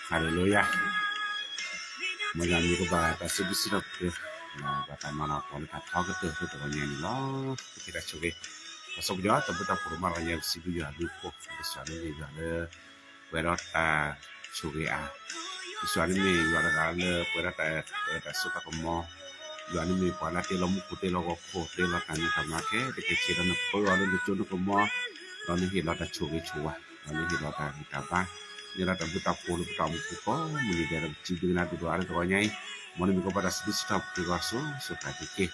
Haleluya. Menyanyi kepada sebesar na bata mana pon ka thog te to nya ni lo kita choge pasok ja ta buta purma nya sibu ya du ko swani ni ga le perata choge a swani ni ga ga le perata ta suta ko mo yani mi pala te lo mu ko te lo ko te lo kan ta ma ke de ke chira no ko lo le chu no ko mo lo ni hi lo ta choge chuwa lo ni hi lo ta ta ba ni la ta buta polo ta mu ko mu ni de chi du na du ara to nya moni mi ko pada sedis stop ke waso so ka ke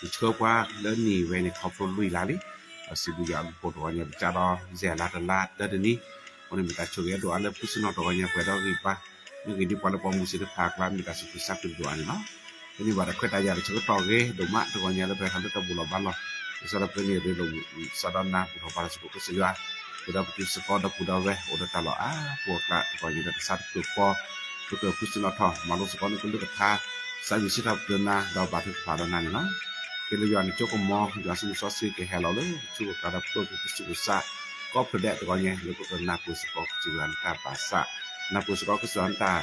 ni chho kwa le ni we ni khop lo lui la li sibu ya ko to nya cha do ze la ta ni moni mi ta chu ge do ala pu sino to nya pa do ri pa ni ge di pa lo pa mu si de phak la mi ta su sa tu do ani no ni ba da kweta ya chho to ge do ma to nya le pa han to bu lo ba lo so da pre ni de lo sa da na pu to pa su ko se ya udah putus sekolah udah weh udah talo pok la ko yu da sat tu ko tu ko putus na tho ma lo sekolah ku lu ka tha sa yu si thap de na da ba thu pha da na ni no ke lu yan chu ko mo ya su so si ke hello lu chu ka da ko putus sa ko phde to ko nya lu ko na pu sekolah chu an ta pa sa na pu sekolah ku san ta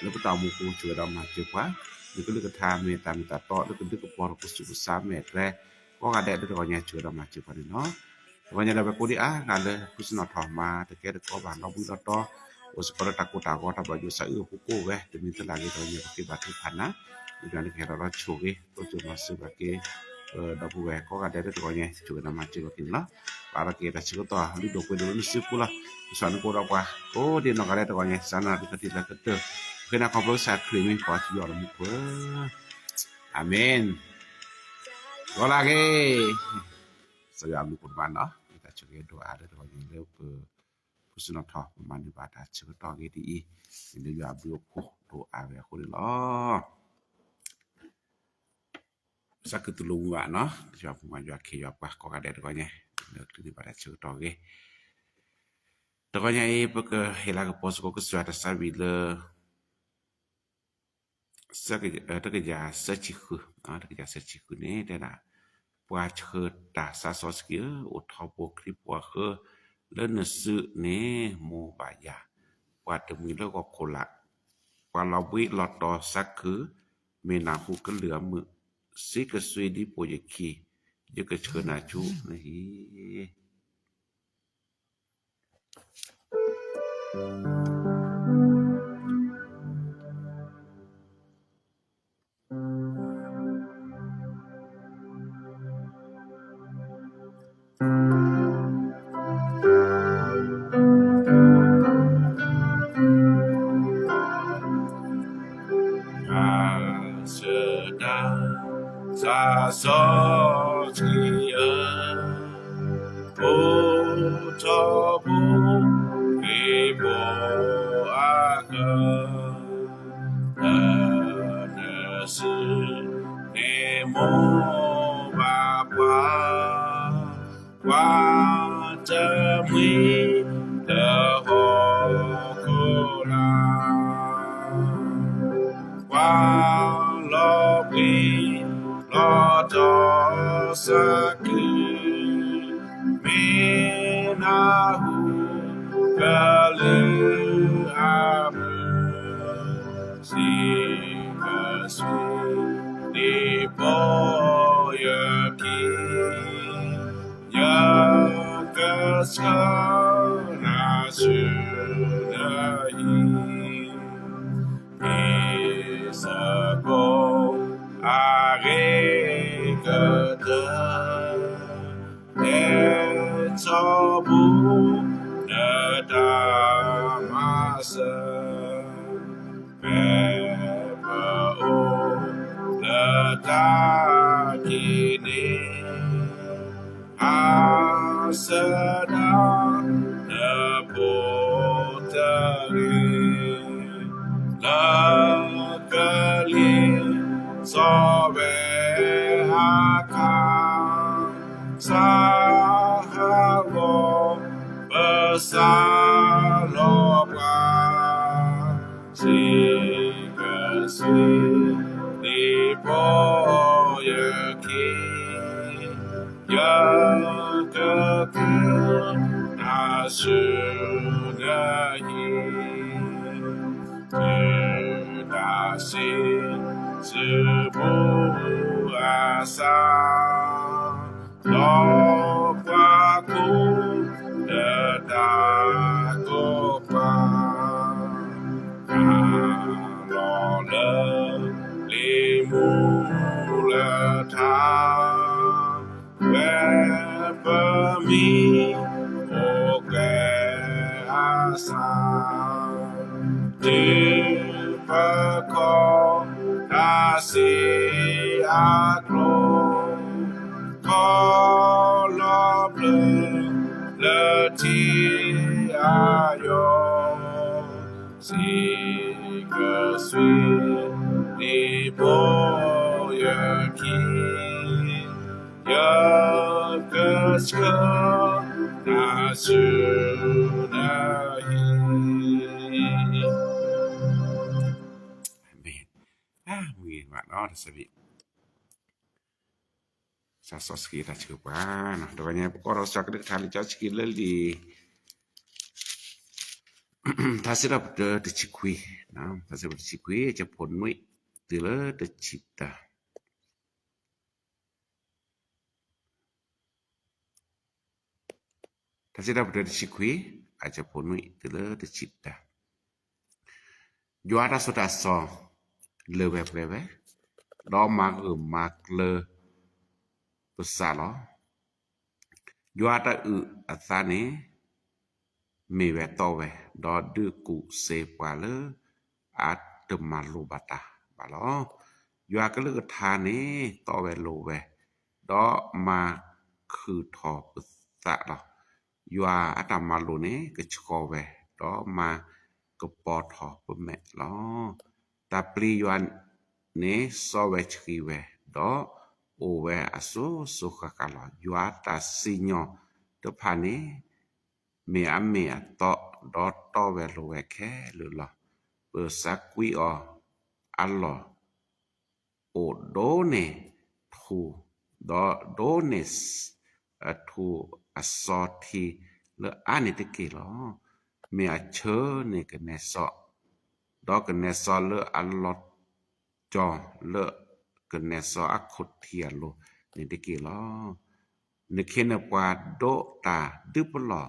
lu ko ta mu ku chu da ma chu kwa lu ko lu ka tha me ta mi ta to lu ko lu ko por putus sa me re ko ga de to ko nya chu da ma chu pa ni no Pokoknya ada ko di ngale kusno thoma te ke ko ban no bu to us ko ta ko ta baju sa u ku ko we demi te lagi to nya ki batu phana di kan ke ro chuge to chu masu ba ke da bu we ko ga de to nya chu na ma chu ki no para ke ta chu to li do ko do ni su pula san ko ra kwa ko di no ga de to nya sana di ka ti la ke te ke na ko pro sa kri mi ko chu yo mu ko amen ko la ke saya lu kurban no kita coba doa ada doa yang le pe pusno tho man di bata chu to ge di ni ya bu ko doa ve ko lo saketulu wa no siap ma ya ke ya pa ko ada doa nya le di bata chu to ge doa nya pe ke hela ke pos ko ke suata sabi le sakit ta ke ja sachi khu ta ke ja sachi khu ne da na qua chơ ta sa so skill o thopo clip wa khe le ne su ne mo ba ya qua te mi le ko kola qua la wi lo to sa khu me na hu ke le mu si ke sui di po ye ki ye ke chơ na chu ne hi sa so chi o to bu ki bo a ka na su ne mo ba kwa ta mi the ho ko la kwa lo bi lo to Sasosky ta coba nah doanya pokok rasa kedek tali jauh leli tasira de cikui nah tasira de cikui je pon mui tile de cipta tasira de cikui aja pon mui tile de cipta juara sudah so lewe do mak le besar juara asane mewe towe do de ku se pale at malu bata balo juara ke le thane towe lowe do ma khu tho besar lo juara ata malu ne ke chkowe do ma ke po tho pe me lo ta pri yuan ne so we chkiwe do owe aso sukakala juata sinyo to pane me to do to we lo we ke lo pe sakwi o allo o done thu do dones thu asoti le anite ke lo me a che ne ke ne so do ke ne so le allo jo le ke ne so akhotia lo ne de ke lo ne kene kwa do ta de plo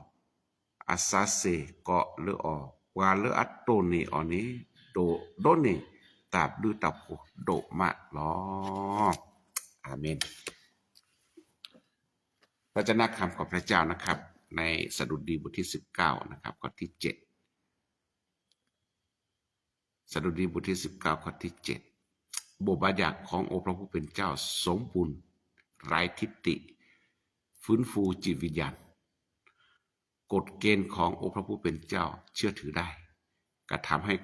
asase ko le o wa le atone oni do ne tab du tapu do ma loอาเมนพระเจ้าคำของพระเจ้านะครับในสดุดีบทที่19นะครับข้อที่7สดุดีบทที่19ข้อที่7บทบัญญัติขององค์พระผู้เป็นเจ้าสมบูรณ์ไร้ทิฏฐิฟื้นฟูจิตวิญญาณกฎเกณฑ์ขององค์พระผู้เป็นเจ้าเชื่อถือได้กระทำให้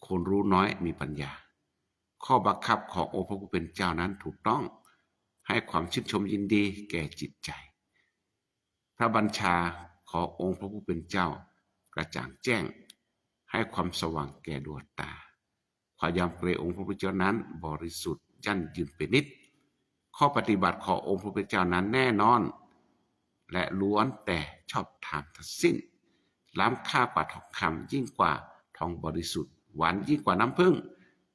คนรู้น้อยมีปัญญาข้อบังคับขององค์พระผู้เป็นเจ้านั้นถูกต้องให้ความชื่นชมยินดีแก่จิตใจพระบัญชาขององค์พระผู้เป็นเจ้ากระจ่างแจ้งให้ความสว่างแก่ดวงตาความยำเกรงองค์พระผู้เป็นเจ้านั้นบริสุทธิ์ยั่งยืนเป็นนิจข้อปฏิบัติขององค์พระผู้เป็นเจ้านั้นแน่นอนและล้วนแต่ชอบธรรมทั้งสิ้น ล้ำค่ากว่าทองคำยิ่งกว่าทองบริสุทธิ์หวานยิ่งกว่าน้ำผึ้ง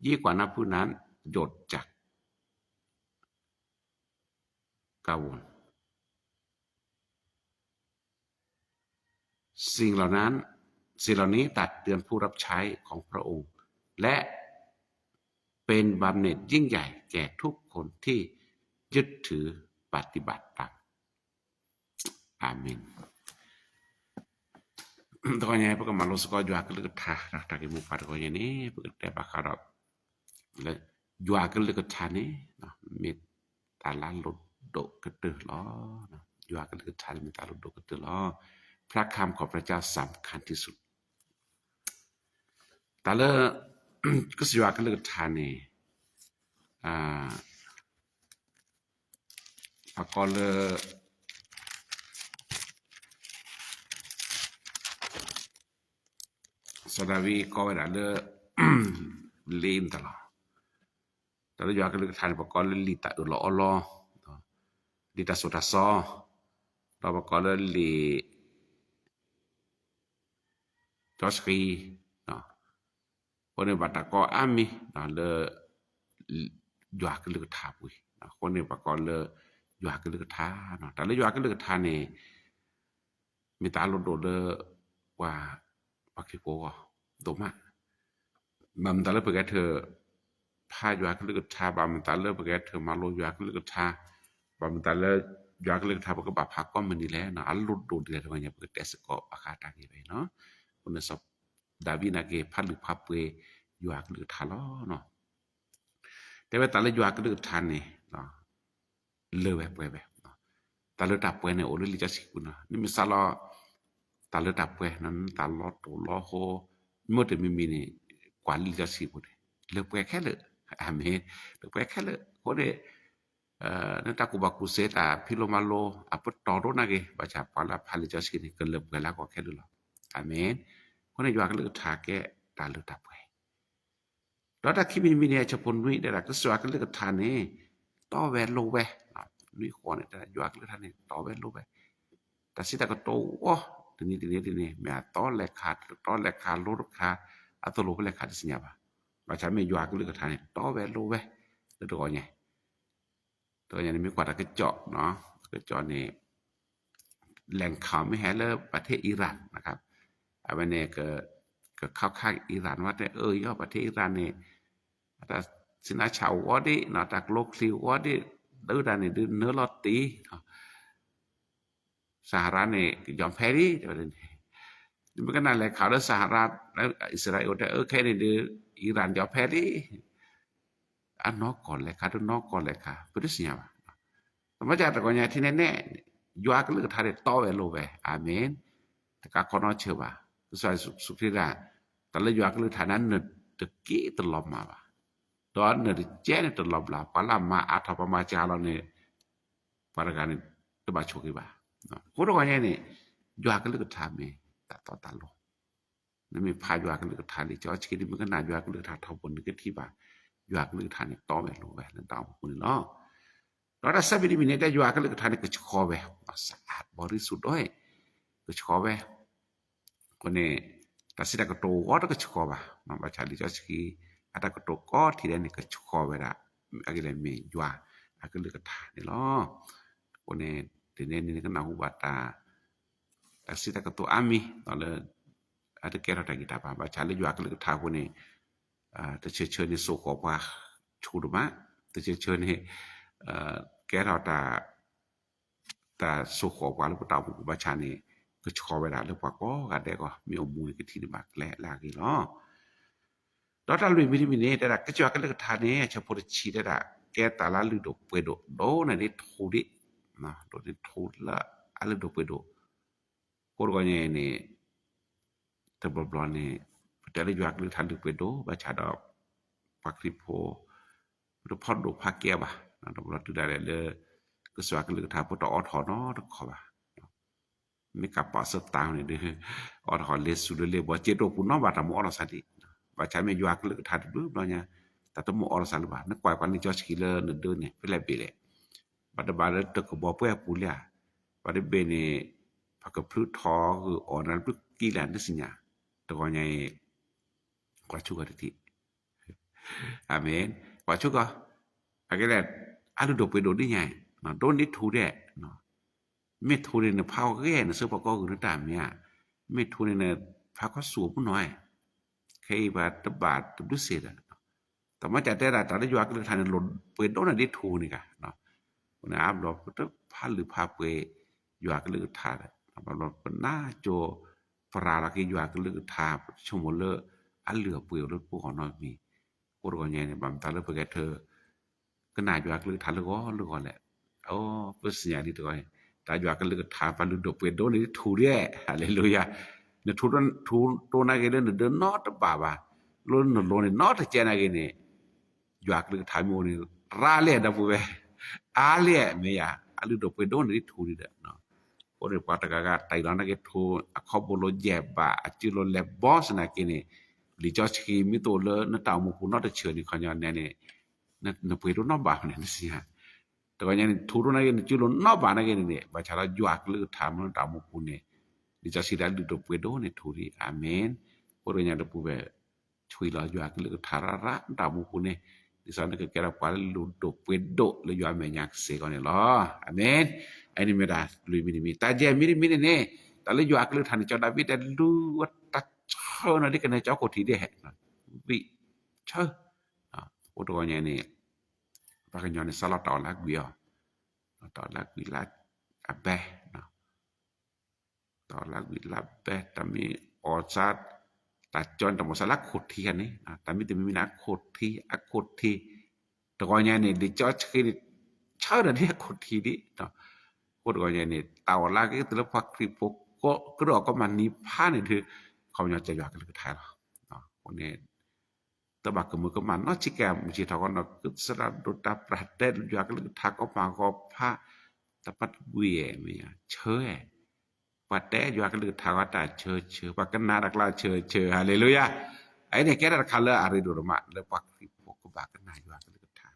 ยิ่งกว่าน้ำผึ้งนั้นหยดจากกาวนสิ่งเหล่านี้ตัดเตือนผู้รับใช้ของพระองค์และเป็นบำเหน็จยิ่งใหญ่แก่ทุกคนที่ยึดถือปฏิบัติตามอาเมนTokonya apa kemalu suka jual ke leketah dah tak ibu pada tokonya ni begitu bakarap le jual ke leketah ni nah mit talan lud dok keteh lo nah jual ke leketah ni mit talan dok keteh lo พระคำของพระเจ้าสำคัญที่สุดแต่ละก็สิว่ากันเรื่องทานนี่พระกอลสดาวีก็เวลาลีนตลอดแต่ละว่ากันเรื่องทานพระกอลลีตะอุลอลอลีตะสุตะซอเราพระกอลลีJoski no kone batako ami na le jwa ke le tha pui na kone bakko le jwa ke le tha no ta le jwa ke le tha ni mi ta lo do le wa pakiko do ma mam ta le pe ke the pha jwa ke le tha ba mam ta le pe ke the ma lo jwa ke le tha ba mam ta le jwa ke le tha ba ko ba pha ko man ni le na al lo do de le nya pe te se ko akha ta ni pe noคนสอบดาวินาเกพัดหรือพับเวอยู่อักหรือทาล้อเนาะแต่ว่าตาเลยอยู่อักหรือทานนี่เนาะเลวแบบเนาะตาเลยดับเวเนี่ยโอลิจะสิกุนะนี่มีซาลอตาเลยดับเวนั้นตาลอโตลอโฮหมดมีนี่กว่าลิจะสิกุเลวแค่เลยอาเมนเลวแค่เลยโคเดนั่นตากูบักกูเซตาพิโลมาโลอะปตอโรนะเกบาจาปาลาพาลิจะสินี่ก็เลวเวลาก็แค่เลยล่ะAmen. Kone jwa ke le thake ta le tapwe. Do ta kimi mi ne chapon nui da ka swa ke le tha ne to we lo we. Nui kho ne ta jwa ke le tha ne to we lo we. Ta si ta ka to wo ni me to le kha lo kha a to lo le kha de nya ba. Ba cha me jwa ke le tha ne to we lo we. Le to nya. To nya ni mi kwa ta ke joเนาะke jo ni แหล่งข่าวไม่แห่เลยประเทศอิหร่านนะครับวันนี้ก็เข้าข้างอิหร่านว่าแต่ย่อประเทศอิหร่านนี่แต่สินะชาววอดิเนาะจากโลกซิวอดิดื้อดานี่ดื้อเนื้อลอตตีสหรัฐนี่ยอมแพ้ดิประเด็นนี้มันก็นั่นแหละข่าวสหรัฐและอิสราเอลแต่แค่นี้ดื้ออิหร่านยอมแพ้ดิอันนอกก่อนเลยค่ะนอกก่อนเลยค่ะพุทธศาสนาธรรมจักรก็อย่างที่แน่ๆ Jua ke le tha de to we lo we amen ta ka kono che ba so su phri da ta le jua ke le tha nan ne de ki to lo ma ba do ne de che ne to lo la pa la ma a tha pa ma cha lo ne pa ra ga ne to ba chu ki ba no ko ro ga ne ni jua ke le tha me ta to ta lo ne me pha jua ke le tha ni cho chi ni me ka na jua ke le tha tho bon ni ke thi ba jua ke le tha ni to we lo we ne ta ko ni noเราได้สับวิมิเนี่ยได้อยู่กันเลยก็ทานก็ชอเวสะอาดบริสุทธิ์ด้วยก็ชอเวคนนี้แต่สิได้ก็โตก็ก็ชอว่าน้องประชาลิจสกีอาตก็โตก็ที่ได้นี่ก็ชอเวละอะไรเลยมีอยู่ก็เลยก็ทานนี่ล้อคนนี้ทีนี้นี่ก็นาหูบาตาแต่สิได้ก็โตอามีตอนเลยอาตแกเราได้กีตาร์ประชาลิอยู่กันเลยก็ทานคนนี้แต่เชิญในโซกว่าชูดมาแต่เชิญให้แกเราแต่สุขกว่าหรือเปล่าผู้บัญชานี่ก็ขอเวลาหรือเปล่าก็กันได้ก็มีอมูลกันที่นี่บักและลากีเนาะดอตาลุยมิมิเนแต่ละก็จะกันเลยทานเนี่ยชะพดชีได้ละแกตาลาลุดเปโดโดนะนี่ทูดินะโดนี่ทูละอะลุดเปโดโครก็เนี่ยนี่ตะบลอนี่แต่ละอยู่กันทานลุเปโดบัญชาดอกปักริโพหรือพอดพาเกียบะเราบอกตัวได้เลยก็สวากันเลยทาพุทธอทอนอตขอว่าไม่กลับปอสตางนี่เด้ออทอเลสุดเลยบ่เจโตปุนอบ่ตามอรสันติว่าใช้ไม่อยู่กันเลยทาดูบ่เนี่ยแต่ตมอรสันบ่นักกว่ากันนี่จอสกิเลนเดินเนี่ยไปแลเปเลยบัดบาดตะกบ่เปื้อปูเลียบัดเบนี่พักพลุทอคือออนั้นพึ กีแลนด์สิญญาตะกอใหญ่กว่าชุกติอาเมนกว่าชุกอะเกแลอะลุโดเปโดดิใหญ่เนาะโดนนิทูเดเนาะเมทูเนพาวแก่นะซึปก็คือตามเนี่ยเมทูเนพาก็สูบน้อยเคยบาตบาตดุเสดแต่มาจากแต่ละตอนอยู่อักทานลนเปิดโดนดิทูนี่กะเนาะนะอับดอกก็พาหรือพาเปอยู่อักลึกทานบ่ลปนาโจปราละกิอยู่อักลึกทาชั่วโมงละอันเหลือเปื่อรถผู้ของน้อยมีกูก็แย่นี่บำตาเลยเพิ่นเธอก็น่าอยู่อักลึกทานแล้วก็แหละโอ้เพิ่นสิญาดิตัวตาอยู่อักลึกทาปาลุดเปิดโดนดิทูเด้ฮาเลลูยาne tu na ge de not baba lo no ne not che na ge ne yak le tha mo ni ra le da bu be a le me ya alu do pe do ni tu ni da no ko de pa ta ga tai la na ge tu a kho bo lo je ba a chi lo le boss na ke ni li jo chi mi to le na ta mo ku no de che ni kha nya ne ne na pe do no ba ne ni si ha to ga nya ni tu do na ge ni chi lo no ba na ge ni ba cha la yak le tha mo ta mo ku ne di jasida do puedo ne thuri amen poronya do pube chui la jua ke le tharara ta mu ku ne di sana ke kera pal lu do puedo le jua me nyak se ko ne lo amen ani me da lui mi ta je mi ne ta le jua ke le than cho david da lu wat ta cho na di ke ne cho ko thi de he vi cho o do nya ne pa ke nya ne sala ta la gwi ta la gwi la abe naตอนละวิลาเปตมีออซัดตัดจนตมสลักขดทีกันนี่ตมีมีนักขดทีอักขดทีตะกอนยานี่ดิจอชคือเชื่อได้ขดทีดิเนาะขดกอนยานี่ตาวลาก็ตะพักคริปก็กระดอกก็มันนิพานนี่คือเขาอยากจะอยากกันคือไทยเนาะคนนี้ตะบักมือก็มันเนาะจิแกมจิตะกอนเนาะคือสระดุตาประเทศอยากกันคือทักก็มาก็พระตะปัดเวียมีเชื่อปัดแต่อยู่อักลึกทาวตาเชอปักนาดักลาเชอฮาเลลูยาไอ้เนี่ยแกดักคาเลอาริโดรมาแล้วปักสิปกบากนาอยู่อักลึกทา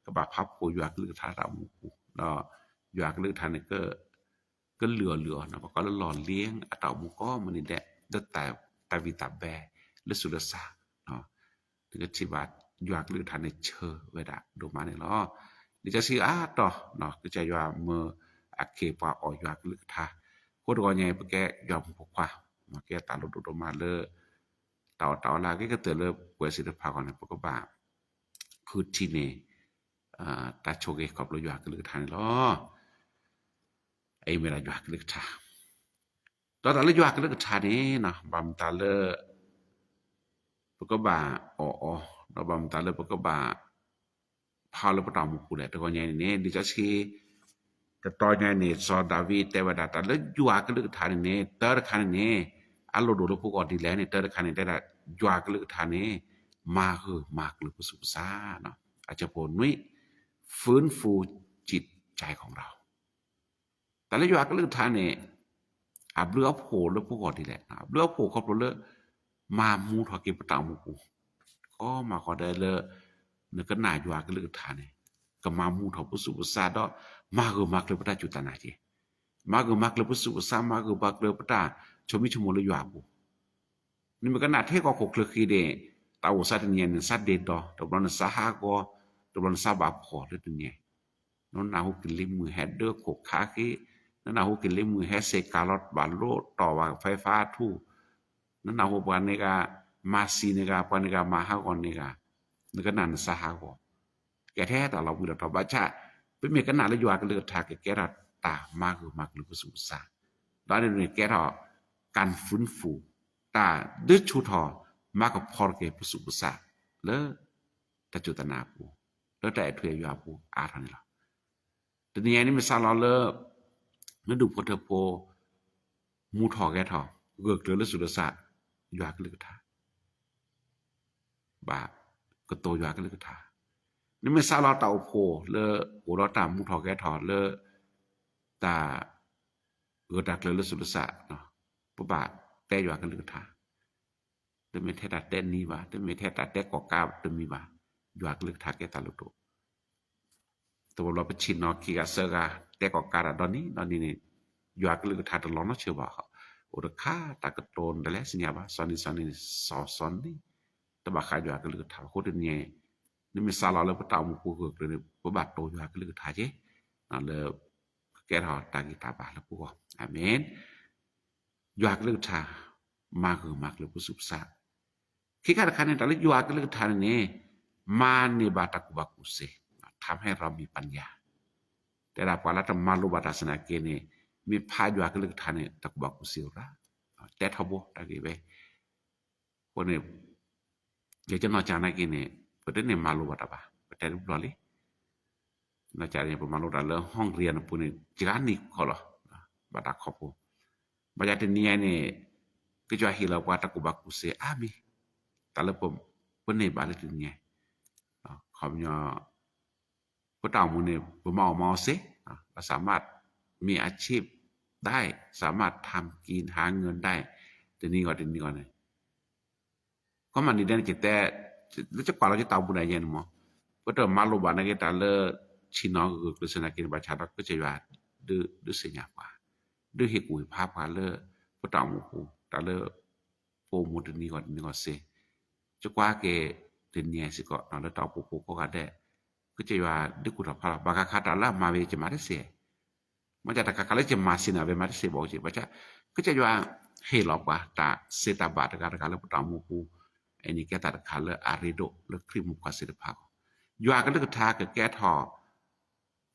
กบาพับโกอยู่อักลึกทารามูกูเนาะอยู่อักลึกทานี่ก็เหลือนะก็หล่อเลี้ยงอะตามูก็มันนี่แหละดตาวิตาแบและสุรสาเนาะถึงสิบาทอยู่อักลึกทานี่เชอเวดาดูมานี่เนาะนี่จะสิต่อเนาะคือจะอยู่เมื่ออักเคปาออยู่อักลึกทาโคตรก็ใหญ่ปะแกยอมพกว่ามาแกตาลุดมาเลยเต่าลาก็เตือนเลยป่วยสิทธิ์พาก่อนปกบาคือที่นี่ตาโชเกกับเราอยู่อักลึกทางล้อไอ้เวลาอยู่อักลึกทาตอนเราอยู่อักลึกทานี่นะบำตาเลยปกบาเราบำตาเลยปกบาพาเราไปตามมุกุเลยแต่ก็ใหญ่นี่ดิจะชีแต่ตอนนี้เนี่ยซอดาวีแต่ว่าดาแล้วอยู่อักลึกทานนี่เตอร์คันนี่อัลโลโดโลผู้ก่อนดีแล้วนี่เตอร์คันนี่ได้อยู่อักลึกทานนี่มากหรือประสบสาเนาะอาจจะผลนุ้ยฟื้นฟูจิตใจของเราแต่แล้วอยู่อักลึกทานนี่อับเลือโผแล้วผู้ก่อนดีแหละเลือโผครอบเลยมามูทอกิปตามูกูก็มาขอได้เลยนึกก็น่าอยู่อักลึกทานนี่ก็มามูทอประสบสาดmaka le pata jutana je maka le pusu sama ke bak le pata chomi chomo le yabu ni maka na the ko khok le khi de ta wo sa de nyen sa de do to blon sa ha ko to blon sa ba pho le de nyen no na hu ke le mu he de khok kha ki na hu ke le mu he se kalot ba lo to wa ไฟฟ้าทูna hu ba ne ga ma si ne ga pa ne ga ma ha ko ne ga ni ka nan sa ha ko ke the ta lo bu da to ba chaเป็นเมกันนาแล้วอยู่อักลึกทาแกระตามากหรือประสบสาตอนนี้แกระการฟื้นฟูตาดึกชูทอมากกับพอแกประสบสาแล้วตะจุตนาปูแล้วแต่ถวยอยู่ปูอาทันล่ะแต่นี่มันซาลอเลแล้วดูพอเธอโพมูทอแกทอเกิดแล้วสุดสาอยู่อักลึกทาบาก็โตอยู่อักลึกทานี่ไม่ซาลอตาโพเลโอรตามูทอแกทอเลตาดักleสุดสะเนาะปะบาแต่อยู่กันลึกทาแต่ไม่แท้ตัดแต่นี้ว่าแต่ไม่แท้ตัดแต่กอกาตมีว่าอยู่กันลึกทาแกตาลุโตตัวเราไปชินเนาะคีกาเซกาแต่กอกาดอนนี้นี่อยู่กันลึกทาตลอดเนาะเชื่อว่า โอระคาตากะโตนได้แล้วสิญาบาซอนนี่ซอนนี่ตะบะคาอยู่ก็เลยถาโคตรเนี่ยนี่มีซาลาแล้วปะตามุกูก็เลยปะบาโตอยู่ก็เลยถาเจนั่นเลยแกรอตากิตาบาแล้วกูก็อาเมนอยู่ก็เลยถามากเลยผู้สุบสะคิกะคันตะเลยอยู่ก็เลยถาเนี่ยมานี่บาตะกุบากุเสทำให้เรามีปัญญาแต่ละปาละตะมาลุบาตาสนาเกเนี่ยมีพาอยู่ก็เลยถาเนี่ยตะกุบากุเสระแต่ทบตะกี้เว้คนเนี่ยya jana jana kini pedene malu bata ba betel bloli na cari pemalu dale hong rian puni jirani kholo bata khopu bajate nia ni kejua hila wata kubaku se ami tale pom pene bale dunia khomnya peta mu ni pemau se สามารถมีอาชีพได้สามารถทำกินหาเงินได้ทีนี้ก่อนนี่ก็มันนี่ได้แต่แล้วจะกว่าเราจะตามบุญได้ยังมั้งเพราะแต่มาโลบานะque talชินอคือสนากินประชารัฐก็จะว่าดื้อเสียกว่าดื้อเฮกุภาพว่าเลเพราะตามหมู่ตาเลโปรโมทนี่ก่อนเสจะกว่าเกติเนี่ยสิก็นแล้วตาปูก็ได้ก็จะว่าดื้อกุภาพบากาคาตาละมาเวจะมาได้เสียมันจะตะกะละจะมาสินะเวมาได้เสียบอกสิว่าจะก็จะว่าเฮลอกว่าตาเซตาบาตะกะละตามหมู่ini kita ada kala arido le krim kuasa depan. Jua kan le kata ke kita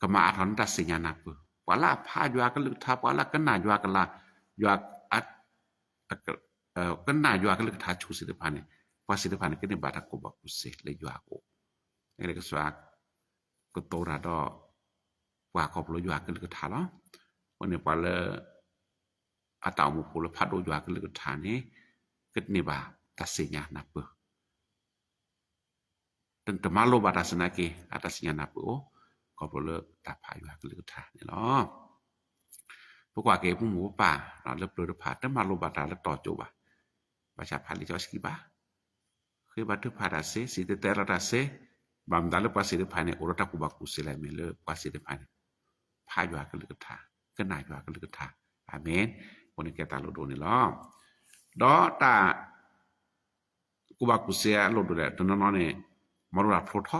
kemaatan dasnya napa. Wala apa jua kan le kata wala kena jua kan la jua kena jua kan le kata cuci depan ni. Kuasa depan ni kini badak ko bagus le jua ko. Ini kesuak ketora do wa ko lo jua kan le kata la. Oni pala atau mu pula padu jua kan le kata ni ketni ba tasnya napa dan temalo batasna ke atasnya napa ko boleh tapai wa ke ta ni lo pokok ke pu mu pa la le plu pa temalo batala to jo ba baca pali jo ski ba ke ba tu pada se si te tera ta se bam dal pa si de pa ne orata ku ba ku se la me le pa si de pa ne pa jo ke le ta ke na jo ke le ta amen oni ke ta lo do ni lo do taกูบากูเสียลดดูแลตอนนั้นเนี่ยมารู้รับโทษ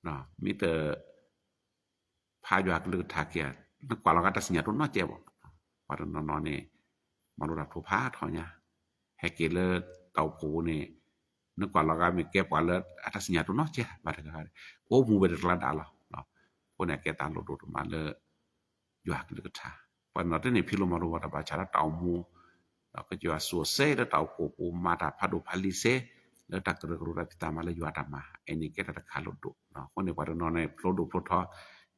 นะมีแต่พาอยู่กับเรื่องทาเกียนักกว่าเราก็ตัดสินใจรุ่นน้อยเจ็บว่าตอนนั้นเนี่ยมารู้รับโทษพาทอเนี่ยให้เกลือเต่าปูเนี่ยนักกว่าเราก็มีเก็บกว่าเลยตัดสินใจรุ่นน้อยเจ็บบาดกันโอ้มูเป็นระดับแล้วเนาะคนเนี่ยแกตามลดมาเลยอยู่กับเรื่องทาเพราะนั้นเนี่ยพี่เรามารู้ว่าประชาชนเต่ามูเราก็จะว่าสัวเซแล้วเต่าปูมาตาพาดูพาลิเซแล้วตักกระkita malahอยู่อามาอันนี้ก็ตะคาลดเนาะคนในว่าเนาะในโปรดูโปรทอ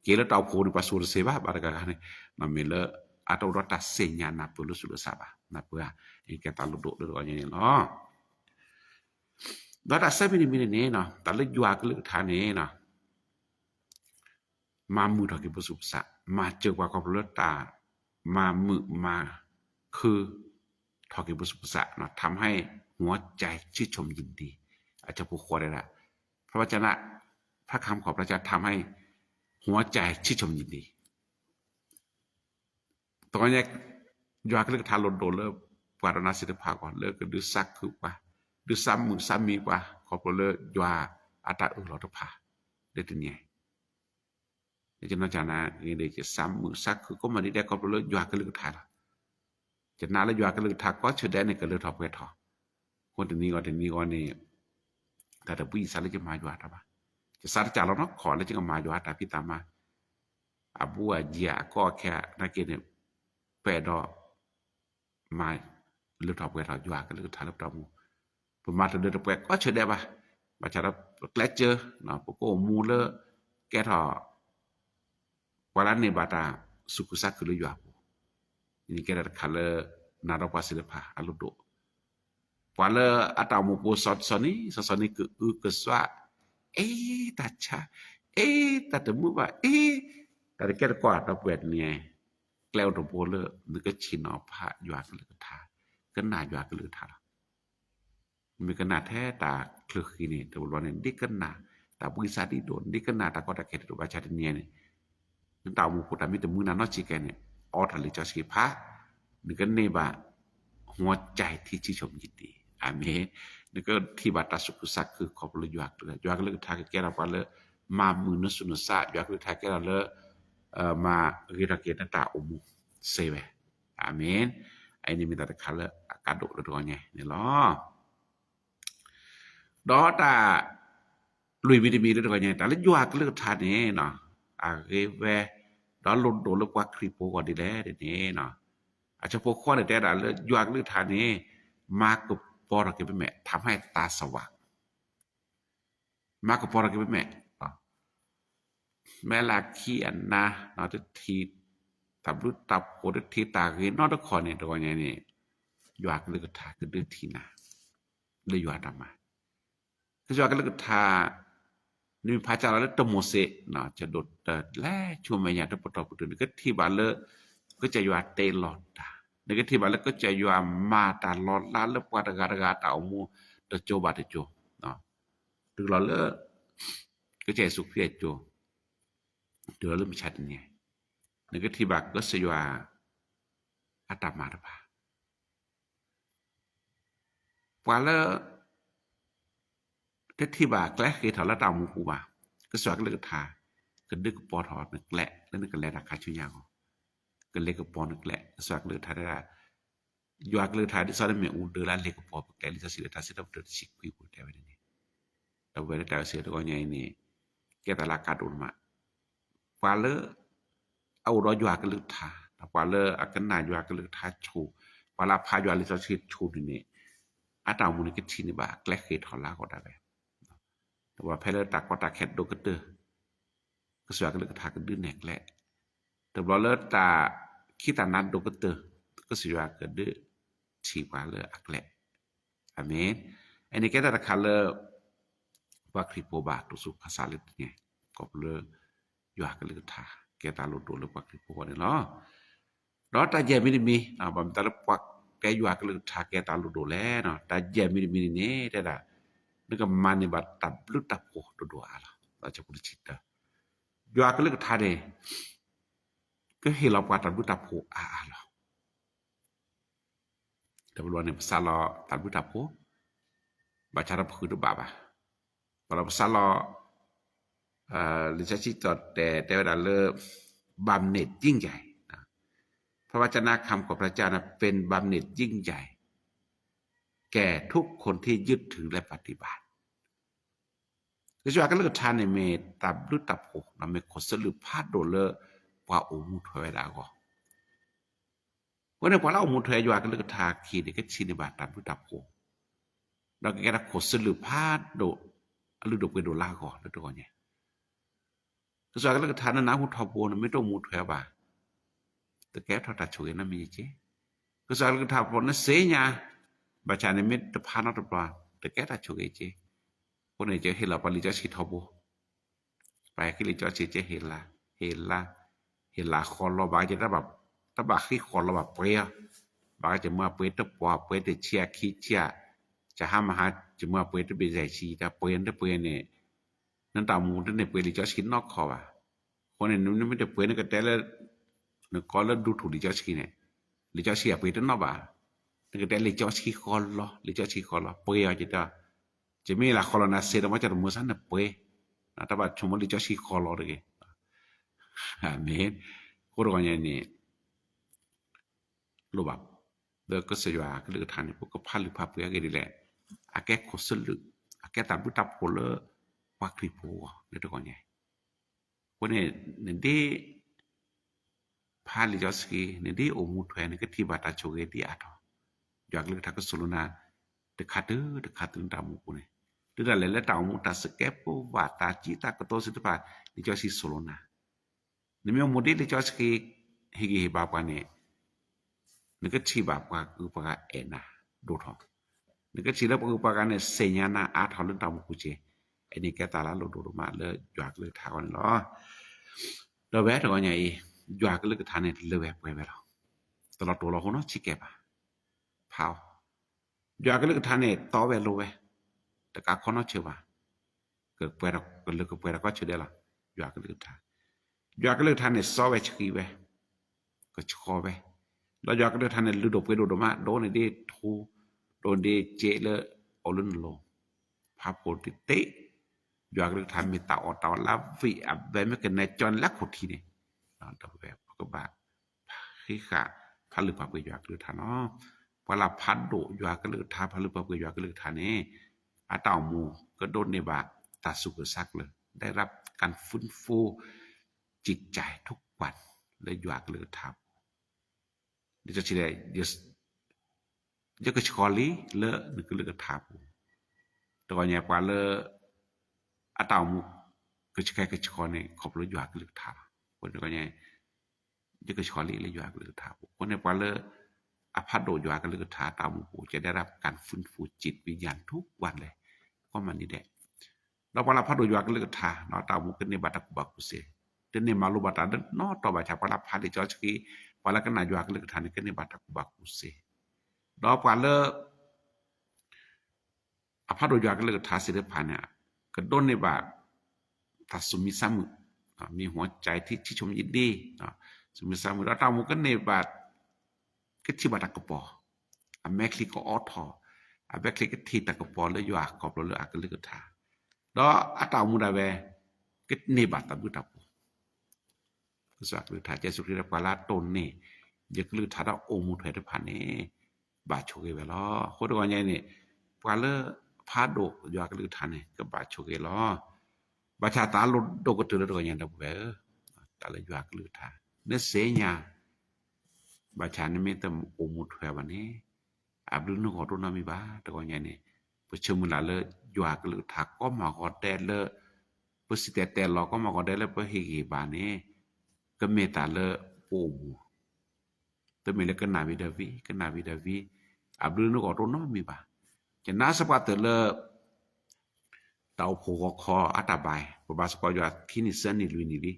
เกลเต่าปูนี่ปาสุรเซบาบาดกันนี่มันมีเลatau rota senya na pulu sudah sabah na pua ini kita luduk dulu ni นาะrota sabi ni ni นาะตะเลยอยู่กะเลยทานี่เนาะมามือทอกิบ่สุบสะมาเจอกว่าก็เลตามามือมาคือทอกิบุสุปสะเนาะทำให้หัวใจชื่นชมยินดีอาจจะผู้ควรได้ละพระวจนะพระคำของพระเจ้าทำให้หัวใจชื่นชมยินดีตอนนี้ยากเลิกทานลดโดเลิกปารณาสิทธิภาก่อนเลิกก็ดื้อซักคือกว่าดื้อซ้ำมือซ้ำมีกว่าขอเลิกยาอัตอุลตภาได้ถึงไงจะน่าจะนะนี่ได้จะซ้ำมือซักคือก็มาได้ขอเลิกยาก็เลิกทานจะนาแล้วยาก็เลิกทาก็เฉยได้ในก็เลิกทอไปทอคนที่นี่ก็นี่แต่ถ้าผู้หญิงสารจะมาอยู่อะไรบ้างจะสารจ่าเราเนาะขอแล้วจึงมาอยู่อะไรพี่ตามมาอาบัวเจียก็แค่นักเก็ตเนี่ยแปดดอกมาเลือกทอไปทออยู่ก็เลิกทาแล้วตอมูประมาณเดือนแปดก็เฉยได้ป่ะมาจากเราแกล้เจอเนาะพวกโกมูเลแกทอวันนั้นเนี่ยบาตาสุขุสักคือเลยอยู่ini kira kala nara pasilepa aludo wala atamu po soni ke swa tacha tatemu ba tadi kira ko ata puet ni kleu to pole ni ke chino pha ywa ke le tha ke na ywa ke le tha mi ke na the ta kleu khini to lo ne dik ke na ta bu sa di don dik ke na ta ko ta ke to ba cha ni ne ta mu ko ta mi te mu na no chi ke ne order li cho ski pha ni kan ne ba หัวใจที่ชื่นชมยินดีอาเมนแล้วก็ที่บาตาสุขสักคือขอบเลยยากเลยยากเลยทาแก่เราเลยมามือนสุนสะยากเลยทาแก่เราเลยมากิรเกตตาอมุเซเวอาเมนไอ้นี่มีแต่คัลเลอากาดตัวไงนี่ล้อดอตาลุยมีมีตัวไงแต่ละยากเลยทานี่เนาะอาเกเวดอลดโดลกว่าคริโปก็ดีแล้วนี่เนาะอาจจะพวกข้อแต่ละยากเลยทานี่มากกับปอรกิแม่ทำให้ตาสว่างมากกับปอรกิแม่แม่ลาเขียนนะเนาะทีตับรุตับโคทีตาคือเนาะตะขอนี่ตัวไงนี่ยากเลยก็ทาคือดื้อทีนะเลยยากมาคือยากเลยก็ทานี่พระเจ้าแล้วตะโมเสเนาะจะดดแลชั่วแม่ยาตะปตอปุตุก็ที่บาเลก็จะอยู่เตลอดนึกที่บาเลก็จะอยู่มาตลอดลาเลปวดกะตาอมูตะโจบาตะโจเนาะถึงลอเลก็จะสุขเพียโจเดือเริ่มชัดเนี่ยนึกที่บาก็สยว่าอัตมาตภาปวาเลที่บาแกล้คือถอละตามูกูบาก็สวกเลยทาก็ดึกปอถอดนึกแหละแล้วนึกแลราคาชื่อยาวก็เล็กปอนึกแหละสวกเลยทาได้ยากเลยทาที่ซอดเมอูเดลาเล็กปอแกลิซาสิทาสิตบเดชิคุยกูแต่ไว้นี่แต่เวลาแต่เสียตัวใหญ่นี่แกตลากาดมาปาเลเอารอยากเลยทาปาเลอากันนายากเลยทาชูปาลาพายาลิซาสิชูนี่อาตามูนี่ก็ชินิบาแกล้คือถอลาก็ได้แต่ว่าเพลตากก็ตาแคดโดกเตอร์ก็สวกเลยทาก็ดื้อแหนกแหละแต่บ่เลตาคิตานัดโดกเตอร์ก็สวกก็ดื้อชีวาเลอักแหละอาเมนอันนี้แกตาคัลเลว่าคริโปบาตุสุภาษาเลไงก็เลยยากเลยทาแกตาโลโดเลยว่าคริโปนี่เนาะรอตาเยมิมีบำตาลปักแกยากเลยทาแกตาโลโดแลเนาะตาเยมินี่นี่ได้นึกมันนี่บัดตับลึกตับโคโดๆalaเราจะพูดชิดยากเลยทาเดก็เฮลาปัตับลึกตับโคalaแต่บ่ว่าในภาษาลอตับลึกตับโคบาชาระคือดบาบาเราภาษาลอลิซาชิตแต่เวลาเลบำเหน็จยิ่งใหญ่พระวจนะคำของพระเจ้านะเป็นบำเหน็จยิ่งใหญ่แก่ทุกคนที่ยึดถือและปฏิบัติก็จะว่ากันเรื่องทานในเมตับรุตับโหนะเมขสลือพาดโดเลว่าโอมุถอยดาก็วันนี้พอเราโอมุถอยว่ากันเรื่องทาคีนี่ก็ชินิบาตับรุตับโหเราก็แก่ขสลือพาดโดหรือโดเปโดลาก็แล้วตัวเนี่ยก็จะว่ากันเรื่องทานนะหุทอโบนะไม่ต้องมุถอยว่าแต่แก่ทอตัดช่วยนะมีเจก็จะว่ากันทาโบนะเสญาบาชาในเมตพานอตปลาแต่แก่ตัดช่วยเจคนไหนจะเฮลาปาลิจาชิทอโบไปคิลิจาชิเจเฮลาคอลบาจะได้แบบตะบะขี้คอลบาเปียบาจะมาเปตะปอเปตะเชียขี้เชียจะหามาหาจะมาเปตะเบใจชีตะเปียนตะเปียเนี่ยนั่นตามูตะเนี่ยเปลิจาชินอกคอว่ะคนเนี่ยมันไม่ได้เปียนก็แต่ละนึกก็แล้วดูถูกลิจาชิเนี่ยลิจาชิเปตะนอกบ่านึกแต่ลิจาชิคอลลิจาชิคอลเปียจะได้จะมีla colonna sera ma c'era musana poi na taba chumo li joshi color ge amen ko ro nya ni lo ba de ko se ya ke le than ni ko phal li pha pya ge di le ake ko sul lu ake ta bu ta po le wa kri po le to ko nya ko ne de phal li joshi ne de o mu thwe ne ke thi ba ta cho ge di a tho yak le ta ko suluna de khatu ta mu ko ne tức là lấy tàu một ta skep và ta chỉ ta có tôi sẽ phải đi cho si solona nếu mà một đi cho si higi ba pa neนึกชีบาปคือปะเอนะดูทอนึกชีแล้วคือปะเนี่ยเสียนะอาทอลตามกูเจอันนี้แกตาละโลดูมาเลยยากเลยทากันเนาะเราแวะตัวใหญ่ยากเลยก็ทานเนี่ยเลยแวะไปแล้วตลอดตัวเราเนาะชิเก็บอ่ะเผายากเลยก็ทานเนี่ยต่อแวะโลแวะแต่กะคนเชื่อว่าเกิดไปเราก็เลยก็ไปเราก็เชื่อได้ล่ะยากเลยทานเนี่ยซอแวะชีแวะก็ชอแวะ แล้วยาก็ได้ทันฤดูไปฤดูมาโดนได้ทูโดนได้เจเลเอาลุ่นลงภาพโพติเตยาก็ได้ทันมีตาออตาลาวิอับแบมกันในจอนลักโคทีนี่ตบแบบก็บาขี้ขาพาลึกภาพก็ยาก็ได้ทันเนาะเวลาพัดโดยาก็ได้ทันพาลึกภาพก็ยาก็ได้ทันนี่อาตาหมู่ก็โดนในบาตาสุกซักเลยได้รับการฟื้นฟูจิตใจทุกวันเลยยาก็ได้ทันเดี๋ยวจะสิได้เดี๋ยวก็ชอลีเลอะนึกก็เลยก็ทับแต่ว่าเนี่ยกว่าเลอะอาตาหมู่ก็จะแค่ก็ชอนี่ขอบเลยยาก็เลยทับคนก็เนี่ยเดี๋ยวก็ชอลีเลยยาก็เลยทับคนเนี่ยกว่าเลอะอภัดโดยาก็เลยก็ทับตาหมู่จะได้รับการฟื้นฟูจิตวิญญาณทุกวันเลยก็มันนี่แหละแล้วเวลาพัดโดยาก็เลยก็ทับเนาะตาหมู่ก็เนี่ยบัตรกุบักกุเสเดนเนี่ยมาลุบัตรเนาะต่อไปจากเวลาพัดที่จอชกีเวลากันนายาก็เลยก็ทันก็เนี่ยบัตรกุบักกุเสดอกว่าเลอภัดโดยาก็เลยก็ทับสิได้ผ่านเนี่ยก็โดนในบาทถ้าสุมิซ้ำมีหัวใจที่ชมยินดีสุมิซ้ำแล้วตาหมู่ก็ในบาทก็ที่บัตรกปอแมคลิก็ออทอแมคลิก็ที่ตะกปอเลยยากอบเลยก็เลยก็ทับดออาตาหมู่ได้เวก็ในบาทตะบุตะก็สักหรือถ้าใจสุริยปาลาตนนี่จะคือถ้าเราองค์มุถอยได้ผ่านนี่บาโชเกเวลอโคตรว่าใหญ่นี่ปาเลพาโดยากลือทันนี่ก็บาโชเกลอบาชาตาลดโดก็ตือแล้วก็ยังดอกเวตาเลยยากลือทาเนเสญาบาชานี่มีแต่องค์มุถอยวันนี้อับดุลนขอตุนามีบาตะก็ใหญ่นี่ประชุมละเลยยากลือทาก็มาก็แต่เลปสิแต่ลอก็มาก็ได้แล้วไปเฮกิบานี่ก็เมตาเลโอมูแต่เมเลก็นาวิดาวีอับดุลนขอตุนามีบาจะนาสปาเตเลตาโพกคออัตบายปบาสกอยที่นี่เสนี่ลุยนี่ดิ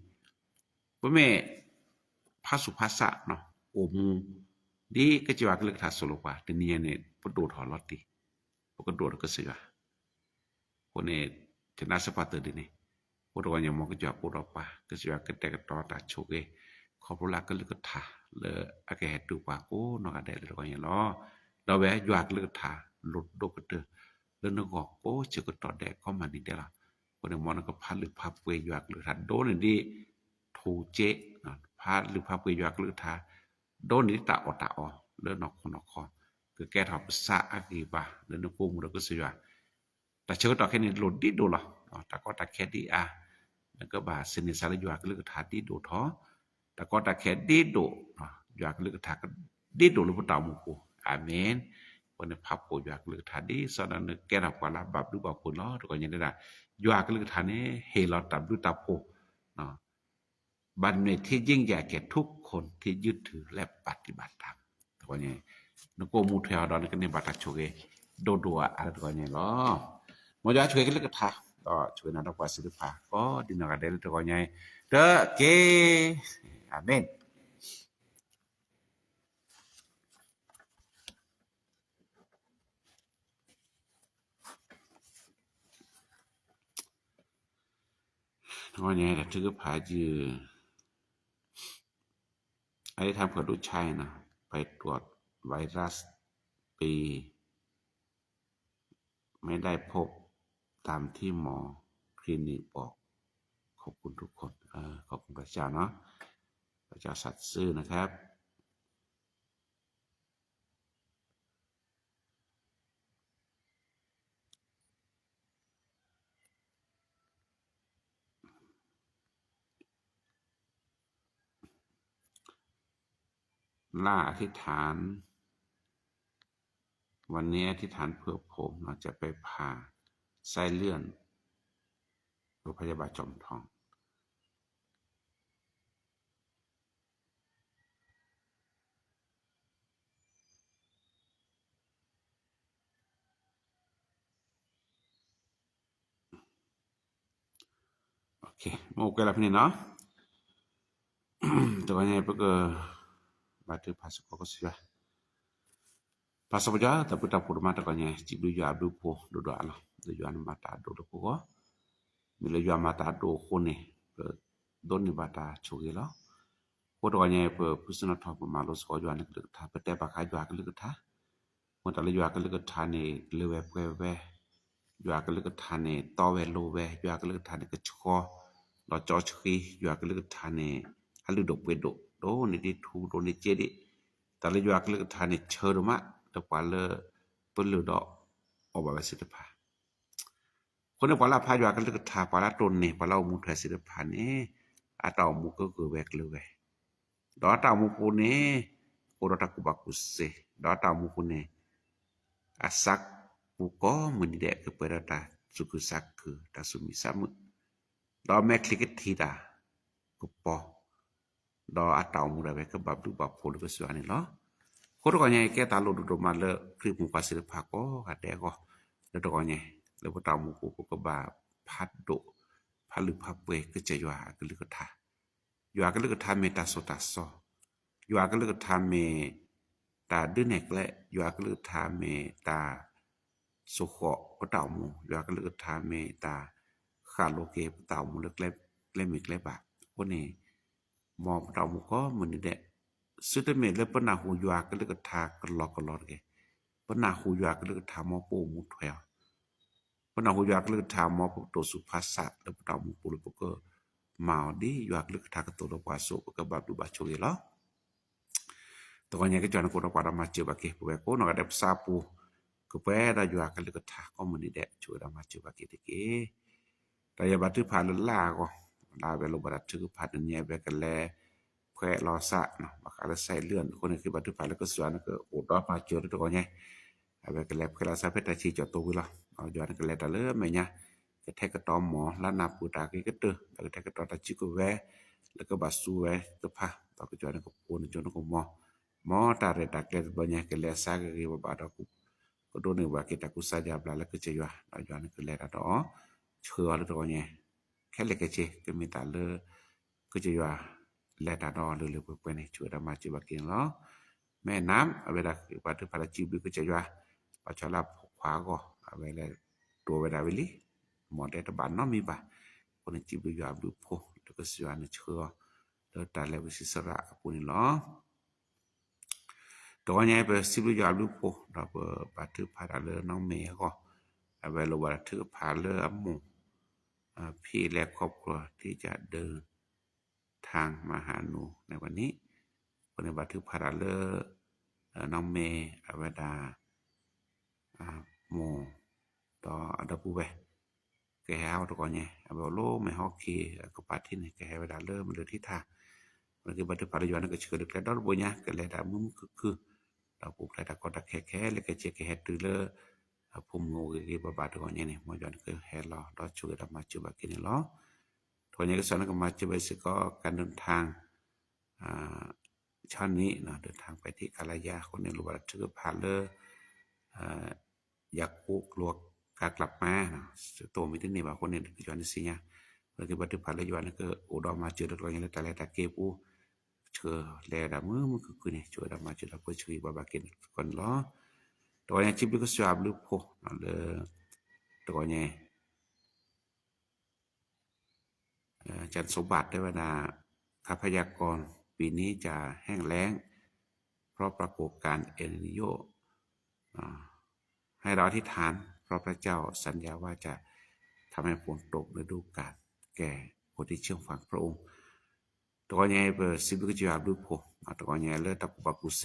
บ่แม่ภาสุภาษะเนาะโอมูดีก็จิว่าก็เลยทัสโลกว่าตะเนี่ยเนี่ยปโดดหอลอติปก็โดดก็เสือคนเนี่ยจะนาสปาเตดินี่ปโดว่ายังมองก็จะปโดปาก็สิว่าก็แต่ก็ตอตาโชเกขอบลาก็เลยก็ทาเลอะแกเฮ็ดดูปาโกเนาะก็ได้แล้วก็ยังรอเราแวะยากเลยทาลดโดกเตแล้วนกโอ้จะก็ตอดแดกเข้ามานี่ได้ล่ะคนมอนก็พาหรือพาเปยยากหรือทันโดนนี่ทูเจพาหรือพาเปยยากหรือทาโดนนี่ตาอตาอเรื่องนอกคอคือแก้ทับสะอากีบาเรื่องนกูมแล้วก็สิว่าแต่เชื่อต่อแค่นี้หลุดดิโดล่ะแต่ก็ตาแค่ดีแล้วก็บาสนิสารยากหรือทาดิโดท้อแต่ก็ตาแค่ดิโดยากหรือทาก็ดิโดหรือบ่ตาหมู่กูอาเมนวันนี้พับโกยากลือทาดีสนันแกรับกว่าลับบับดูบ่คนเนาะก็ยังได้ยากลือทานี้เฮลอตับดูตาโพเนาะบัดนี้ที่ยิ่งใหญ่แก่ทุกคนที่ยึดถือและปฏิบัติธรรมก็ยังนโกมูเทวดอนก็นี่บัตรโชเกโดอะไรก็ยังเนาะมอยาช่วยกันเลยก็ทาก็ช่วยนำว่าศิลปะก็ดินก็ได้แล้วก็ยังเด้อเกอาเมนว่าไงล่ะถือผาจือไอ้ทำกับลูกชายนะไปตรวจไวรัสปีไม่ได้พบตามที่หมอคลินิกบอกขอบคุณทุกคนขอบคุณพระเจ้าเนาะพระเจ้าสัตย์ซื่อนะครับล่าอธิษฐานวันนี้อธิษฐานเพื่อผมเราจะไปผ่าไส้เลื่อนโรงพยาบาลจอมทองโอเคโมกแล้วพี่เนาะตัวนี้เพื่อบาดภาษาก็สิว่าPasal saja tapi tak pun mata kanya cip du ya du po do Allah do juan mata do ko bila juan mata do ko ne don ni bata choge la to ga nye pe pusna tho ma lo so yo ne ke tha pe te ba kha yo ke le tha mo ta le yo ke le tha ne le we pwe we yo ke le tha ne to we lo we yo ke le tha ne ke cho lo cho chi yo ke le tha ne ha lu do pwe do ni di thu do ni che di ta le yo ke le tha ne che do ma to pa le pe le do o ba se te phaคนในปลาพายว่ากันเลยทาปลาตนนี่ปลามุทะสิรพันนี่อาตามุก็คือแวกเลยเว้ยดอตามุปุนี่โอรตะกุบักุเสดอตามุปุนี่อาสักปุก็มันนี่แดกคือเปรตาสุกุสักคือตาสุมิสามุดอแมคลิกทีดากุปอดออาตามุได้เว้ยก็บับดูบับโพลก็สวานี่เนาะคนก็ยังแก่ตาโลดูมาเลยคลิปมุกสิรภาก็หาแดกก็แล้วก็ยังแล้วบ่ตามุกูก็บาพัดโดพะลึพับเวก็จะยากลึกทายากลึกทาเมตาโสตาซอยากลึกทาเมตาดื้อแนกและยากลึกทาเมตาสุขก็ตามุยากลึกทาเมตาคาโลเกตามุลึกและมีและบาพวกนี้มองตามุก็เหมือนนี่แหละสุดเมแล้วปนาหูยากลึกทากลอกแกปนาหูยากลึกทามอปูมุถอยปนาหูยากลึกทามอปโตสุภาษะแล้วตามุปุลปก็มาดียากลึกทากตัวกว่าโสก็บับดูบาโชยละตัวนี้ก็จอนก็กว่ามาเจอบาเกปเวโกนก็ได้ซาปูก็ไปได้ยากลึกทาก็มันนี่แหละช่วยมาเจอบาเกตเกแต่อย่าบัดถือผ่านลาก็ลาเวลาบัดถือผ่านเนี่ยไปกันแลแควรอสะเนาะบักอะไรใส่เลื่อนคนนี้คือบัดถือผ่านแล้วก็สวนก็โอดมาเจอตัวนี้ไปกันแลแควรอสะเพชรชีจอดตัววิละเอาย้อนกันแลตะเลแม่เนี่ยก็แท้ก็ตอมหมอล้านนาปูตาก็เตอแล้วก็แท้ก็ตอตาจิก็แวแล้วก็บาสูแวก็พาต่อก็ย้อนก็ปูนจนก็หมอตาเรตาเกลบ่เนี่ยก็แลซาก็บ่บาดก็โดนว่ากิตากุสาญาบลาแล้วก็จะอยู่เอาย้อนก็แลตาดอเชื่อแล้วตัวเนี่ยแค่เล็กเจก็มีตาเลก็จะอยู่แลตาดอหรือๆไปนี่ช่วยดามาจิบากินเนาะแม่น้ำเวลาบาดพาราจิบก็จะอยู่ปะชลาขวาก็เวลาตัวเวลาเวลิหมอได้ตะบานเนาะมีบ่คนจิบอยู่ดูโพแล้วก็สิว่าเชื่อแล้วตาแล้วสิสระปุ่นเนาะตัวนี้ไปสิบอยู่ดูโพเราบาดพาราเลน้องเมย์ก็เวลาบาดพาเลอหมู่พี่และครอบครัวที่จะเดินทางมาหาหนูในวันนี้คนในบัดถือพาราเลน้องเมย์เวลาหมู่ต่ออันดับผู้แกเฮาตัวก่อนไงเอาโลไม่ฮอกคีก็ปาที่นี่แกเวลาเริ่มเลยที่ท่ามันคือบัดถือพาราย้อนก็เชื่อดึกแล้วดอกบ่ยะก็เลยดามึงคือเราปลูกได้ตะกอตะแค่ๆแล้วก็เจกเฮ็ดตื้อเลผมงูกี่บาทตัวนี้นี่มย้อนคือแฮลอดอช่วยมาจุบกินเนาะตัวนี้ก็สอนก็มาจุบสิก็การเดินทางชั้นนี้เนาะเดินทางไปที่กาลายาคนนี้รู้ว่าถือผ่านเลยอยากกุกลวกกากลับมาเนาะตัวมีที่นี่ว่าคนนี้ย้อนสิเนี่ยแล้วก็บัดถือผ่านเลยย้อนก็อุดมมาเจอตัวนี้แล้วตะเกปูเชื่อแลดมือมันคือนี่ช่วยมาจุดเพื่อช่วยบากินคนเนาะตัวนี้จิบก็สวาบลูกโพเลยตัวนี้จันทร์สมบัติได้ว่าข้าพยากรณ์ปีนี้จะแห้งแล้งเพราะปรากฏการณ์เอลนิโญให้เราอธิษฐานเพราะพระเจ้าสัญญาว่าจะทำให้ฝนตกฤดูกาลแก่คนที่เชื่อฟังพระองค์ตัวนี้สิบก็จะลูกโพตัวนี้เลยตะบักุเซ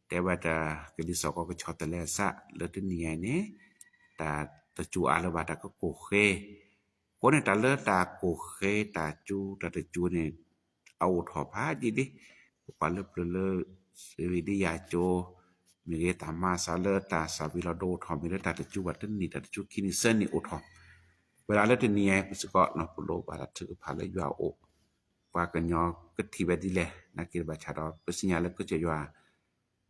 แต่ว่าจะกลิสอก็ชอตะแลซะเลติเนียนี่ตาตะจูอาลบาตะก็โกเคคนในตาเลตาโกเคตาจูตะจูนี่เอาถอพาจิดิปาเลเลสวิดิยาโจมีเกตามาซาเลตาซาวิลาโดทอมิเลตาตะจูวัดนี่ตะจูคินิเซนนี่โอทอเวลาเลติเนียสก็เนาะปุโลบาตะถือพาเลยยาโอว่ากันยอกะทิเวดิเลนักกิบาชาดอปสิญญาเลก็จะยา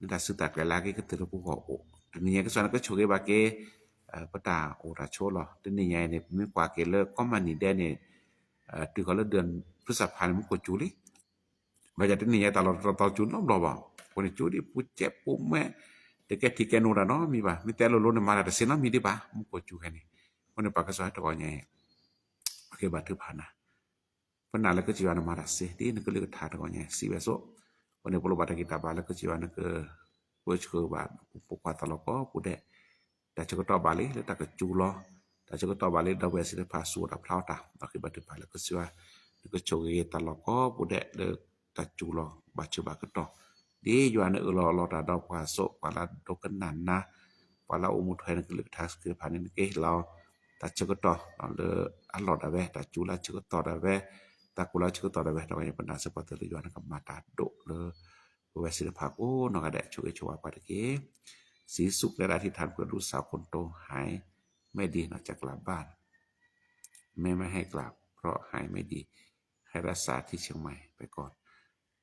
da suta ke lagi ke tu ko o ni ke sana ke choge ba ke pata o ra cho lo ti ni ya ne mi kwa ke le ko ma ni de ne ti ko le เดือนพฤษภาคมมันก็จูลิba ja ti ni ya ta lo taจูno lo ba ko niจูdi pu che pu me de ke ti ke no ra no mi ba mi te lo ne ma ra se no mi di ba mu ko chu ke ni ko ne pa ka sa to ko nya ke ba tu phana pernah la ke jiwa na marase di ne ke le tha ta ko nya si beso pone polo bata kita bala ke jiwa na ke wo chko ba pokwa ta lo ko pude ta chko to bali le ta ke chu lo ta chko to bali da we si pa su da phlau ta ta ke ba te bala ke jiwa ke chu ge ta lo ko pude le ta chu lo ba chu ba ke to di jiwa na lo ta da kwa so pa la do ke nan na pa la umu thai na ke le ta ke pa ni ke lo ta chko to le a lo da we ta chu la chko to da we ta ku la chko to da we ta ya pernah seperti le jiwa na ke mata do le we si pa ko no ga da chu ge chu pa de keสีสุขและอธิษฐานเพื่อลูกสาวคนโตหายไม่ดีนอกจากกลับบ้านแม่ไม่ให้กลับเพราะหายไม่ดีให้รักษาที่เชียงใหม่ไปก่อน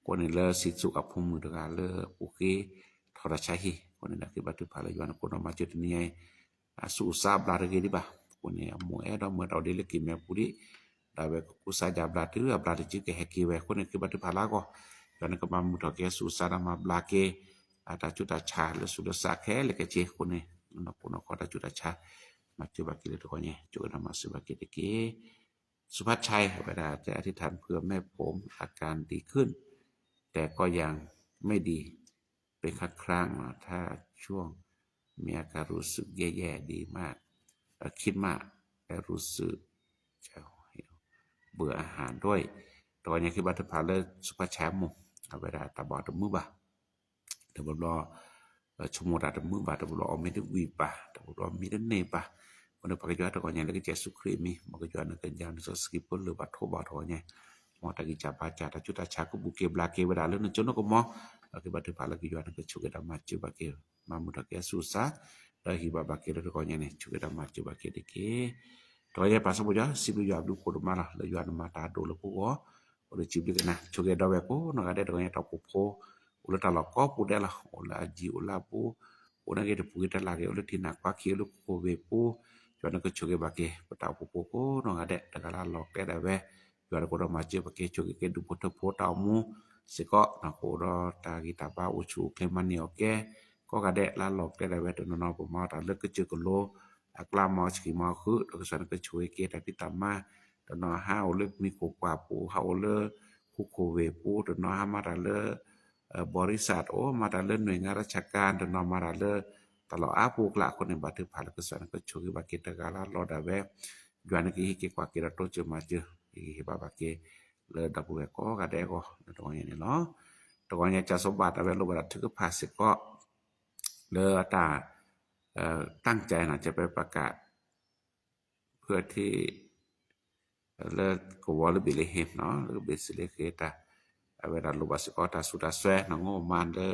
คนนี้เลสิสุขอับพมือดกาเลโอเคทรชัยคนนี้คือบัตรภาลยวนคนมาจุดนี้สุสาบลาเกดิบะคนนี้หมู่เอดอมเมื่อเราได้กินแม่ปุริดาเวกุสาจาบลาตือบลาจิกเฮกีเวคนนี้คือบัตรภาลาก็ย้อนก็มามุทเกสุสามาบลาเกada juta cha le sudah sakhe le ke je ko ne na puno ko ada juta cha ma ju ba ki le ko ne ju na ma su ba ki de keสุภัทรชัยเวลาจะอธิษฐานเพื่อแม่ผมอาการดีขึ้นแต่ก็ยังไม่ดีเป็นครั้งถ้าช่วงมีอาการรู้สึกแย่ๆดีมากคิดมากและรู้สึกเบื่ออาหารด้วยตอนนี้คือบัตรภาเลยสุภัทรชัยหมู่เวลาตาบอดมือบ่แต่บ่รอชั่วโมงดมือบาตบ่รอมีได้วีปะแต่บ่รอมีได้เนปะบ่ได้ปกยอตะก็ยังได้เจสุครีมีบ่ก็ยอนก็ยานสสกิปหรือว่าโทบาทอเนี่ยมอตะกิจาบาจาตะจุตาชาก็บุเกบลาเกเวลาเลนจนก็มอก็บัดพาลก็ยอนก็ชุกดามาจุบาเกมามุตะเกสุสาดาฮิบาบาเกleก็เนี่ยชุกดามาจุบาเกเดเกตอเยปาสบ่ยอสิบิยอดูโคดมาละleยอนมาตาโดle ko o le chibi na chuke da we ko no ga de ko ta ko po ula ta la ko pu de la ula ji ula pu una ge de pu ta la ge ula tina kwa ki lu ko we pu jo na ko chuke ba ke ta pu ko no ga de ta la lo ke da we jo ko ma je ba ke chuke ke du po ta po ta mu se ko na ko ro ta gi ta ba u chu ke man ni o ke ko ga de la lo ke da we to no po ma ta le ke chu ko lo akla ma chi ma khu to ko san ko chuke ke ta pi ta ma to no ha o le mi ko kwa pu ha o le ku ko we pu to no ha ma ta leบริษัทมาดาเลินหน่วยงานราชการตนมาดาเลตลอดอาภูกละคนในบัตรภาลกษณก็ช่วยบาเกตกาลารอดาแวยวนกีฮิเกกว่าเกระโตจมาเจฮิบาบาเกเลดับเวก็กะแดก็ตรงนี้เนาะตรงนี้จะสมบัติเอาไว้ลงบัตรถึกภาษิก็เลตาตั้งใจน่ะจะไปประกาศเพื่อที่เลกวอลบิเลเฮเนาะหรือเบสิเลเกตาเวลาลูกบาสกอตาสุดาแซนงมานเด้อ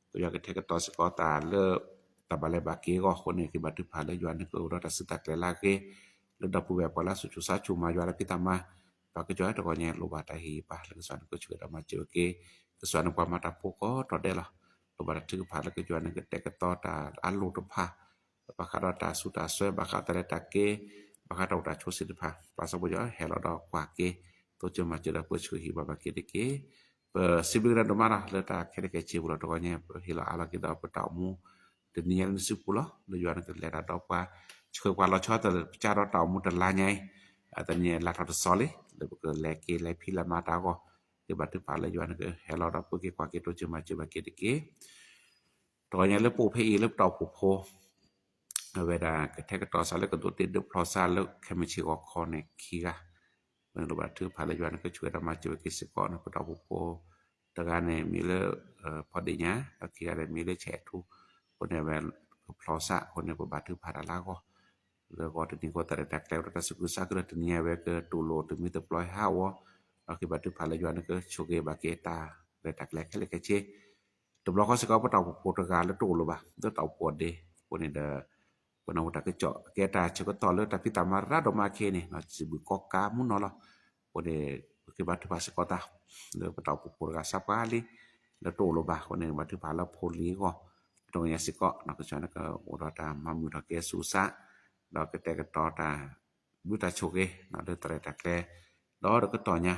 ตัวอย่างเทกตอสกอตาเลตะบาเลบาเกก็คนนี้ที่บัตรภาลยวนก็อุรัตสตักเลลาเกเลดับเวปลาสุจุสาชุมายวนพิตามาปากจอยตะก็เนี่ยลูกบาตาฮีปะเลกสอนก็ช่วยดามาเจอเกกสอนความมาตาโปก็ตอเดละลูกบาตถึกภาลก็จวนก็เตกตอตาอัลลุตภาปากาตาสุตาแซบากาตะเลตาเกปากาตาโชสิตภาปาสบยอเฮลดอกว่าเกตัวจะมาเจอเพื่อช่วยฮิบาบาเกเดเกSibira domara leta kere ke cibula doanya hila ala kita petamu denial nisipula le yuan ke leta dopa chhe kwa lo chota cara tamu telanya atanya la ta sole le ke leke le phila mata ko ke batu pala yuan ke hela da ke kwa ke to chema cheba ke de ke doanya le pu phi le tau pu pho veda ke thek to sale ke to te de prosa le kemichi ko khone khigaมันรูปถือภาลยวนก็ช่วยธรรมะจิวกิสกนะพระตาบุโกตะกาเนมีเลพอดีญะตะเกียมีเลแฉทุคนในแวพลอสะคนในบาถือภาระก็แล้วก็ทีนี้ก็ตะแตกแล้วตะสุกุสะก็ตะเนี่ยเวกตูโลตมีตะปล่อยห้าวก็คือบาถือภาลยวนก็โชเกบาเกตาแลตักแลแค่เลกเชตบลอก็สกอพระตาบุโกตะกาแล้วตูโลบะตะเตาปวดเดคนในปนาวตะกเจาะแกตาชก็ตอเลตะพิตามาราดมาเคนี่นะสิบุกอกามุนเนาะpode ke batu pas kota le patau pupur ka sapali le to lo ba ko ne batu pala poli ko to nya siko na ko chana ka urata mamu ta ke susa da ke te ka to ta buta choke na de tre ta kle do de ko to nya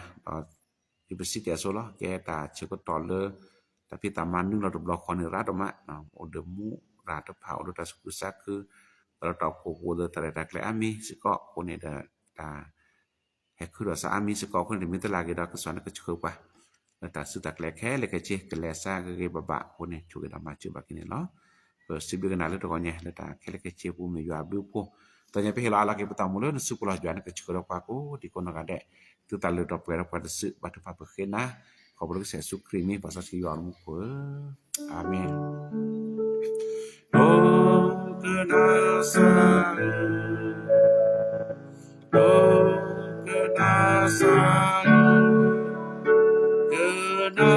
di besi ke so lo ke ta che ko to le tapi taman nu lo do blok ko ne ra do ma na o de mu ra ta pa o ta susa ku ra ta ko wo de tre ta kle ami siko ko ne da ta คือว่าสามีสกอคนที่มีตลาดก็สอนก็คือว่าแล้วแต่สุดตักแลแค่เลยก็เจก็แลซ่าก็บะบะคนนี่ช่วยกันมาชื่อบักนี่เนาะก็สิบิกันแล้วตัวเนี่ยแล้วแต่แค่เลยก็เจผู้มีอยู่อาบิวผู้ตอนนี้ไปเฮลาลาque botar mulher no suco lá de ana que chegou para co de quando gade tu tá le top era para se batu pa pequena ko bolo se sukrimi pasal si yo mu ko amen oh kenasan kena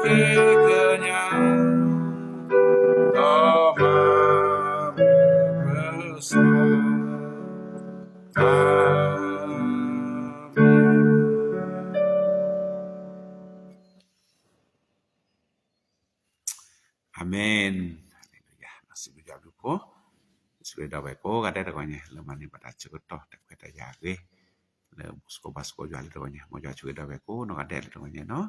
pekerjanya Amen. Haleluya. Masih berjawab ko. Sudah dapat ko kada takanya lemani pada cukup toh tak kata ya ge. Le musko basko jual takanya. Mau jual sudah dapat ko no kada takanya no.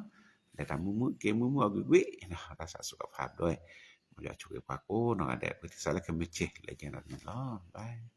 Le tamu mu ke mu agwe nah rasa suka ภาพด้วย mau jual cukup ko no kada berarti salah ke meceh lagi no. Bye.